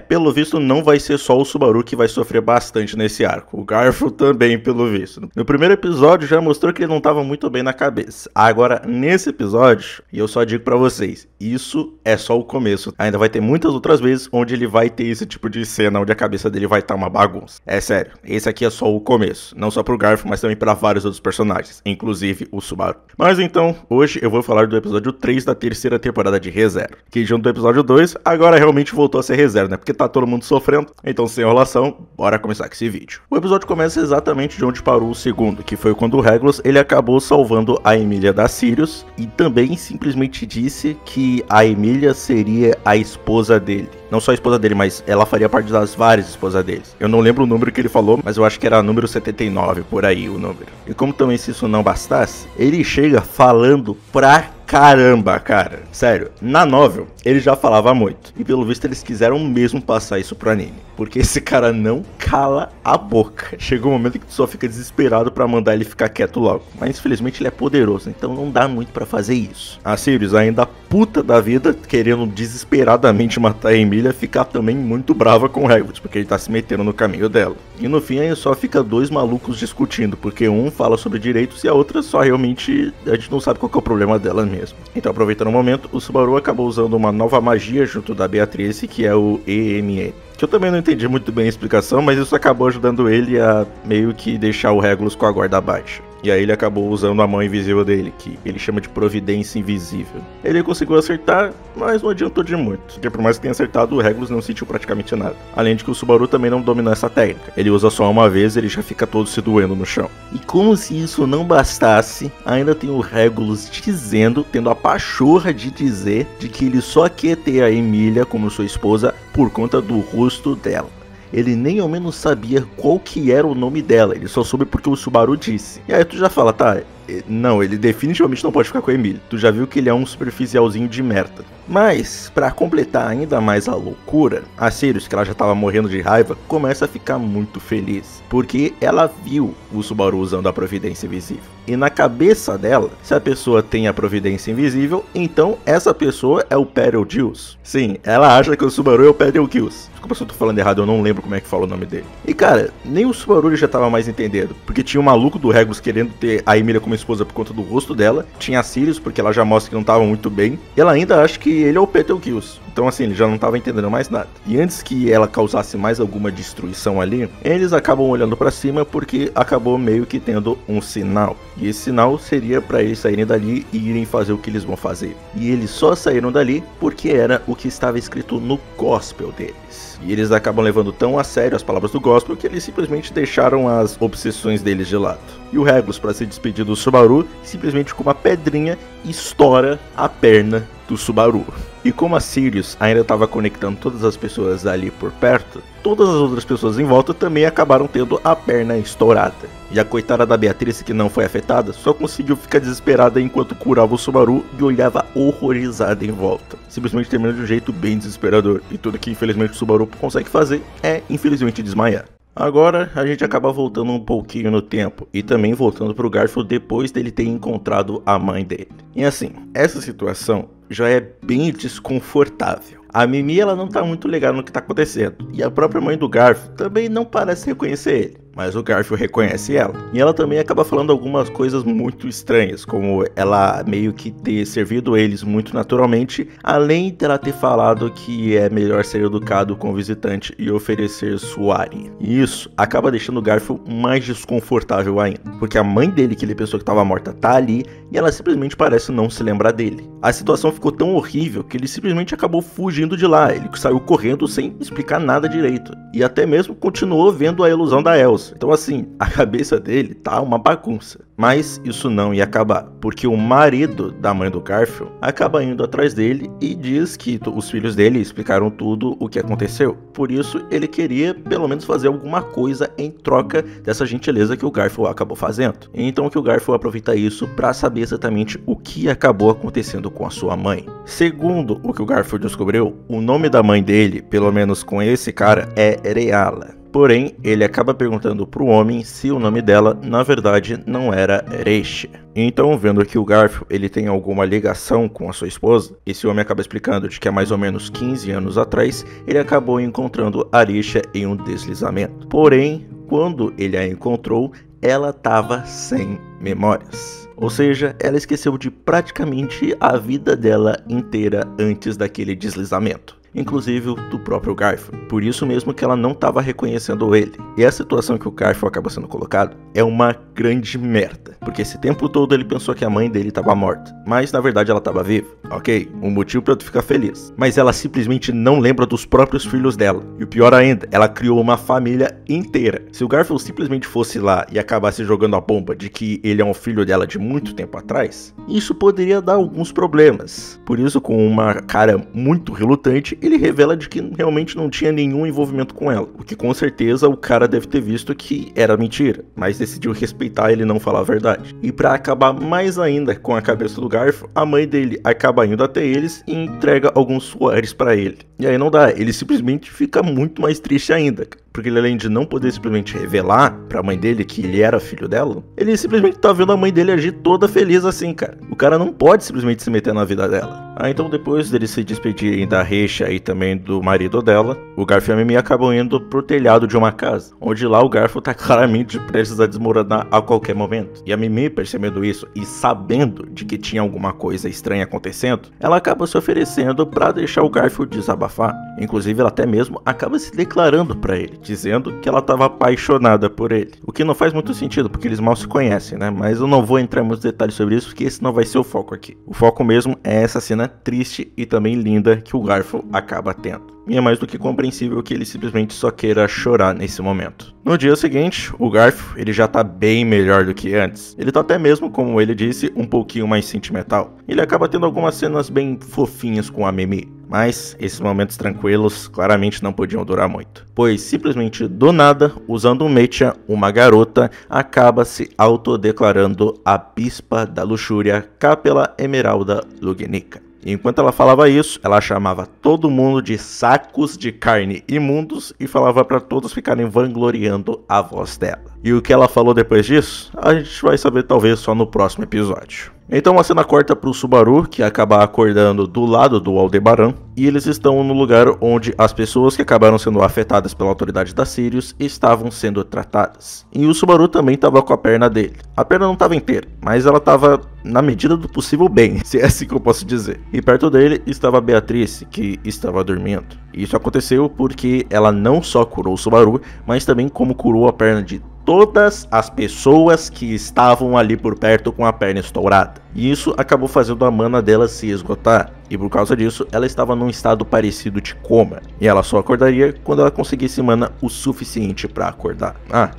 Pelo visto não vai ser só o Subaru que vai sofrer bastante nesse arco, o Garfield também, pelo visto. No primeiro episódio já mostrou que ele não estava muito bem na cabeça. Agora, nesse episódio, e eu só digo pra vocês, isso é só o começo. Ainda vai ter muitas outras vezes onde ele vai ter esse tipo de cena, onde a cabeça dele vai estar uma bagunça. É sério, esse aqui é só o começo. Não só pro Garfield, mas também pra vários outros personagens, inclusive o Subaru. Mas então, hoje eu vou falar do episódio 3 da terceira temporada de ReZero, que junto do episódio 2, agora realmente voltou a ser ReZero, né? Porque tá todo mundo sofrendo, então sem enrolação, bora começar com esse vídeo. O episódio começa exatamente de onde parou o segundo, que foi quando o Regulus, ele acabou salvando a Emília da Sirius e também simplesmente disse que a Emília seria a esposa dele. Não só a esposa dele, mas ela faria parte das várias esposas deles. Eu não lembro o número que ele falou, mas eu acho que era número 79, por aí o número. E como também se isso não bastasse, ele chega falando pra caramba, cara. Sério, na novel, ele já falava muito. E pelo visto eles quiseram mesmo passar isso pro anime. Porque esse cara não cala a boca. Chega um momento em que tu só fica desesperado pra mandar ele ficar quieto logo. Mas infelizmente ele é poderoso, então não dá muito pra fazer isso. A Sirius, ainda puta da vida, querendo desesperadamente matar a Emília, fica também muito brava com o Regulus, porque ele tá se metendo no caminho dela. E no fim aí só fica dois malucos discutindo, porque um fala sobre direitos e a outra só realmente a gente não sabe qual que é o problema dela mesmo. Então, aproveitando o momento, o Subaru acabou usando uma nova magia junto da Beatrice, que é o EME. Que eu também não entendi muito bem a explicação, mas isso acabou ajudando ele a meio que deixar o Regulus com a guarda baixa. E aí ele acabou usando a mão invisível dele, que ele chama de providência invisível. Ele conseguiu acertar, mas não adiantou de muito. Porque por mais que tenha acertado, o Regulus não sentiu praticamente nada. Além de que o Subaru também não dominou essa técnica. Ele usa só uma vez e ele já fica todo se doendo no chão. E como se isso não bastasse, ainda tem o Regulus dizendo, tendo a pachorra de dizer, de que ele só quer ter a Emília como sua esposa por conta do rosto dela. Ele nem ao menos sabia qual que era o nome dela, ele só soube porque o Subaru disse. E aí tu já fala, tá, não, ele definitivamente não pode ficar com a Emília. Tu já viu que ele é um superficialzinho de merda. Mas, pra completar ainda mais a loucura, a Sirius, que ela já tava morrendo de raiva, começa a ficar muito feliz. Porque ela viu o Subaru usando a providência invisível. E na cabeça dela, se a pessoa tem a providência invisível, então essa pessoa é o Betelgeuse. Sim, ela acha que o Subaru é o Betelgeuse. Desculpa se eu tô falando errado, eu não lembro como é que fala o nome dele. E cara, nem o Subaru já tava mais entendendo. Porque tinha o maluco do Regulus querendo ter a Emília como esposa por conta do rosto dela. Tinha a Sirius, porque ela já mostra que não tava muito bem. E ela ainda acha que ele é o Betelgeuse. Então assim, ele já não tava entendendo mais nada. E antes que ela causasse mais alguma destruição ali, eles acabam olhando pra cima porque acabou meio que tendo um sinal. E esse sinal seria pra eles saírem dali e irem fazer o que eles vão fazer. E eles só saíram dali porque era o que estava escrito no gospel deles. E eles acabam levando tão a sério as palavras do gospel que eles simplesmente deixaram as obsessões deles de lado. E o Regulus, para se despedir do Subaru, simplesmente com uma pedrinha estoura a perna do Subaru. E como a Sirius ainda estava conectando todas as pessoas ali por perto, todas as outras pessoas em volta também acabaram tendo a perna estourada. E a coitada da Beatrice, que não foi afetada, só conseguiu ficar desesperada enquanto curava o Subaru e olhava horrorizada em volta. Simplesmente terminando de um jeito bem desesperador. E tudo que infelizmente o Subaru consegue fazer é infelizmente desmaiar. Agora a gente acaba voltando um pouquinho no tempo e também voltando pro Garfield depois dele ter encontrado a mãe dele. E assim, essa situação já é bem desconfortável. A Mimi, ela não tá muito ligada no que tá acontecendo. E a própria mãe do Garfield também não parece reconhecer ele. Mas o Garfield reconhece ela. E ela também acaba falando algumas coisas muito estranhas, como ela meio que ter servido eles muito naturalmente, além dela ter falado que é melhor ser educado com o visitante e oferecer suari. E isso acaba deixando o Garfield mais desconfortável ainda, porque a mãe dele, que ele pensou que estava morta, tá ali e ela simplesmente parece não se lembrar dele. A situação ficou tão horrível que ele simplesmente acabou fugindo de lá. Ele saiu correndo sem explicar nada direito. E até mesmo continuou vendo a ilusão da Elsa. Então assim, a cabeça dele tá uma bagunça. Mas isso não ia acabar, porque o marido da mãe do Garfield acaba indo atrás dele e diz que os filhos dele explicaram tudo o que aconteceu. Por isso ele queria pelo menos fazer alguma coisa em troca dessa gentileza que o Garfield acabou fazendo. Então que o Garfield aproveita isso para saber exatamente o que acabou acontecendo com a sua mãe. Segundo o que o Garfield descobriu, o nome da mãe dele, pelo menos com esse cara, é Reala. Porém, ele acaba perguntando pro homem se o nome dela, na verdade, não era Arisha. Então, vendo que o Garfield ele tem alguma ligação com a sua esposa, esse homem acaba explicando de que há mais ou menos 15 anos atrás, ele acabou encontrando Arisha em um deslizamento. Porém, quando ele a encontrou, ela estava sem memórias. Ou seja, ela esqueceu de praticamente a vida dela inteira antes daquele deslizamento, inclusive do próprio Garfield. Por isso mesmo que ela não estava reconhecendo ele. E a situação que o Garfield acaba sendo colocado é uma grande merda, porque esse tempo todo ele pensou que a mãe dele estava morta, mas na verdade ela estava viva. Ok, um motivo para tu ficar feliz. Mas ela simplesmente não lembra dos próprios filhos dela. E o pior ainda, ela criou uma família inteira. Se o Garfield simplesmente fosse lá e acabasse jogando a bomba de que ele é um filho dela de muito tempo atrás, isso poderia dar alguns problemas. Por isso, com uma cara muito relutante, ele revela de que realmente não tinha nenhum envolvimento com ela, o que com certeza o cara deve ter visto que era mentira, mas decidiu respeitar ele não falar a verdade. E para acabar mais ainda com a cabeça do Garfield, a mãe dele acaba indo até eles e entrega alguns suéres para ele. E aí não dá, ele simplesmente fica muito mais triste ainda, porque ele, além de não poder simplesmente revelar pra mãe dele que ele era filho dela, ele simplesmente tá vendo a mãe dele agir toda feliz assim, cara. O cara não pode simplesmente se meter na vida dela. Então depois deles se despedirem da Arisha e também do marido dela, o Garfield e a Mimi acabam indo pro telhado de uma casa, onde lá o Garfield tá claramente prestes a desmoronar a qualquer momento. E a Mimi, percebendo isso e sabendo de que tinha alguma coisa estranha acontecendo, ela acaba se oferecendo pra deixar o Garfield desabafar. Inclusive ela até mesmo acaba se declarando pra ele, dizendo que ela estava apaixonada por ele. O que não faz muito sentido, porque eles mal se conhecem, né? Mas eu não vou entrar em muitos detalhes sobre isso, porque esse não vai ser o foco aqui. O foco mesmo é essa cena triste e também linda que o Garfield acaba tendo. E é mais do que compreensível que ele simplesmente só queira chorar nesse momento. No dia seguinte, o Garfield ele já tá bem melhor do que antes. Ele tá até mesmo, como ele disse, um pouquinho mais sentimental. Ele acaba tendo algumas cenas bem fofinhas com a Mimi. Mas esses momentos tranquilos claramente não podiam durar muito, pois simplesmente do nada, usando um mecha, uma garota acaba se autodeclarando a bispa da luxúria Capela Emeralda Lugnica. E enquanto ela falava isso, ela chamava todo mundo de sacos de carne imundos e falava para todos ficarem vangloriando a voz dela. E o que ela falou depois disso, a gente vai saber talvez só no próximo episódio. Então a cena corta para o Subaru, que acaba acordando do lado do Aldebaran, e eles estão no lugar onde as pessoas que acabaram sendo afetadas pela autoridade da Sirius estavam sendo tratadas. E o Subaru também estava com a perna dele. A perna não estava inteira, mas ela estava na medida do possível bem, se é assim que eu posso dizer. E perto dele estava a Beatrice, que estava dormindo. E isso aconteceu porque ela não só curou o Subaru, mas também como curou a perna de todas as pessoas que estavam ali por perto com a perna estourada. E isso acabou fazendo a mana dela se esgotar. E por causa disso, ela estava num estado parecido de coma. E ela só acordaria quando ela conseguisse mana o suficiente para acordar.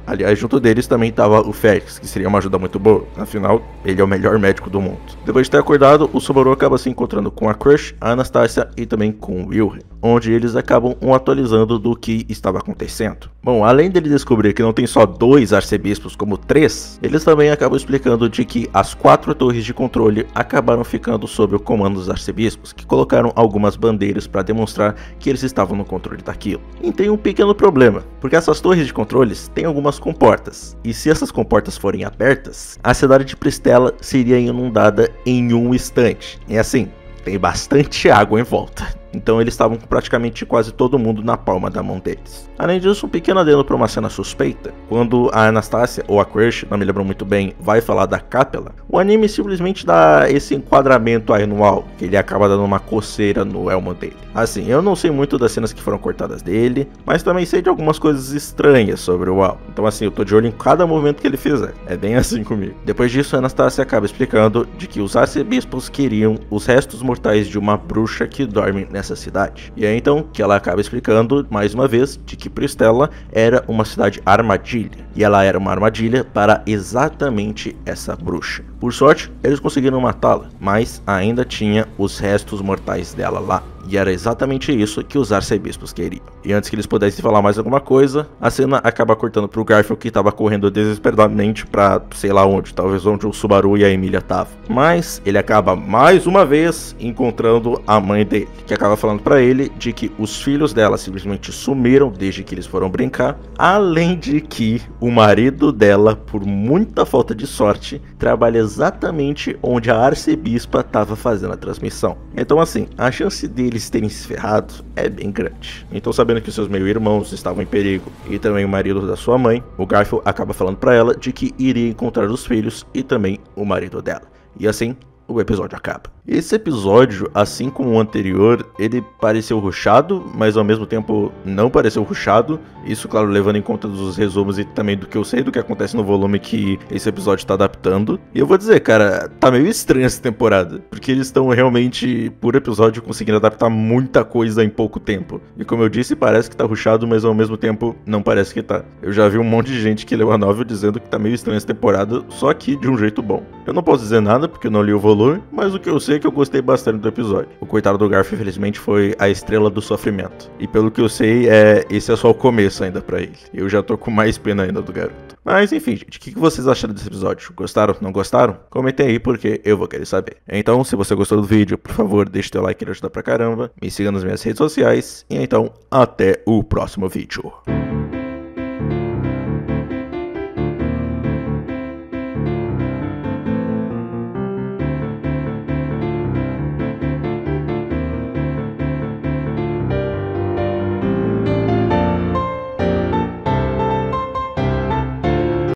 Aliás, junto deles também estava o Félix, que seria uma ajuda muito boa. Afinal, ele é o melhor médico do mundo. Depois de ter acordado, o Subaru acaba se encontrando com a Crush, a Anastasia e também com o Wilhelm, onde eles acabam atualizando do que estava acontecendo. Bom, além dele descobrir que não tem só 2 arcebispos como 3, eles também acabam explicando de que as 4 torres de controle acabaram ficando sob o comando dos arcebispos, que colocaram algumas bandeiras para demonstrar que eles estavam no controle daquilo. E tem um pequeno problema, porque essas torres de controles têm algumas comportas, e se essas comportas forem abertas, a cidade de Pristela seria inundada em um instante. E assim, tem bastante água em volta. Então eles estavam com praticamente quase todo mundo na palma da mão deles. Além disso, um pequeno adendo para uma cena suspeita. Quando a Anastasia, ou a Crush, não me lembro muito bem, vai falar da Capela, o anime simplesmente dá esse enquadramento aí no Al, que ele acaba dando uma coceira no elmo dele. Assim, eu não sei muito das cenas que foram cortadas dele, mas também sei de algumas coisas estranhas sobre o Al. Então assim, eu tô de olho em cada movimento que ele fizer. É bem assim comigo. Depois disso, a Anastasia acaba explicando de que os arcebispos queriam os restos mortais de uma bruxa que dorme nessa cidade. E é então que ela acaba explicando mais uma vez de que Pristela era uma cidade armadilha, e ela era uma armadilha para exatamente essa bruxa. Por sorte, eles conseguiram matá-la, mas ainda tinha os restos mortais dela lá. E era exatamente isso que os arcebispos queriam. E antes que eles pudessem falar mais alguma coisa, a cena acaba cortando pro Garfield, que estava correndo desesperadamente pra sei lá onde, talvez onde o Subaru e a Emília estavam. Mas ele acaba mais uma vez encontrando a mãe dele, que acaba falando pra ele de que os filhos dela simplesmente sumiram desde que eles foram brincar, além de que o marido dela, por muita falta de sorte, trabalha exatamente onde a arcebispa estava fazendo a transmissão. Então assim, a chance deles terem se ferrado é bem grande. Então, sabendo que seus meio-irmãos estavam em perigo e também o marido da sua mãe, o Garfield acaba falando pra ela de que iria encontrar os filhos e também o marido dela. E assim, o episódio acaba. Esse episódio, assim como o anterior, ele pareceu rushado, mas ao mesmo tempo não pareceu rushado. Isso, claro, levando em conta dos resumos e também do que eu sei do que acontece no volume que esse episódio está adaptando. E eu vou dizer, cara, tá meio estranho essa temporada, porque eles estão realmente, por episódio, conseguindo adaptar muita coisa em pouco tempo. E como eu disse, parece que tá rushado, mas ao mesmo tempo não parece que tá. Eu já vi um monte de gente que leu a novel dizendo que tá meio estranho essa temporada, só que de um jeito bom. Eu não posso dizer nada, porque eu não li o volume, mas o que eu sei é que eu gostei bastante do episódio. O coitado do Garfield, infelizmente, foi a estrela do sofrimento. E pelo que eu sei, esse é só o começo ainda pra ele. Eu já tô com mais pena ainda do garoto. Mas enfim, gente, o que vocês acharam desse episódio? Gostaram? Não gostaram? Comentem aí, porque eu vou querer saber. Então, se você gostou do vídeo, por favor, deixe teu like, ele ajuda pra caramba. Me siga nas minhas redes sociais. E então, até o próximo vídeo.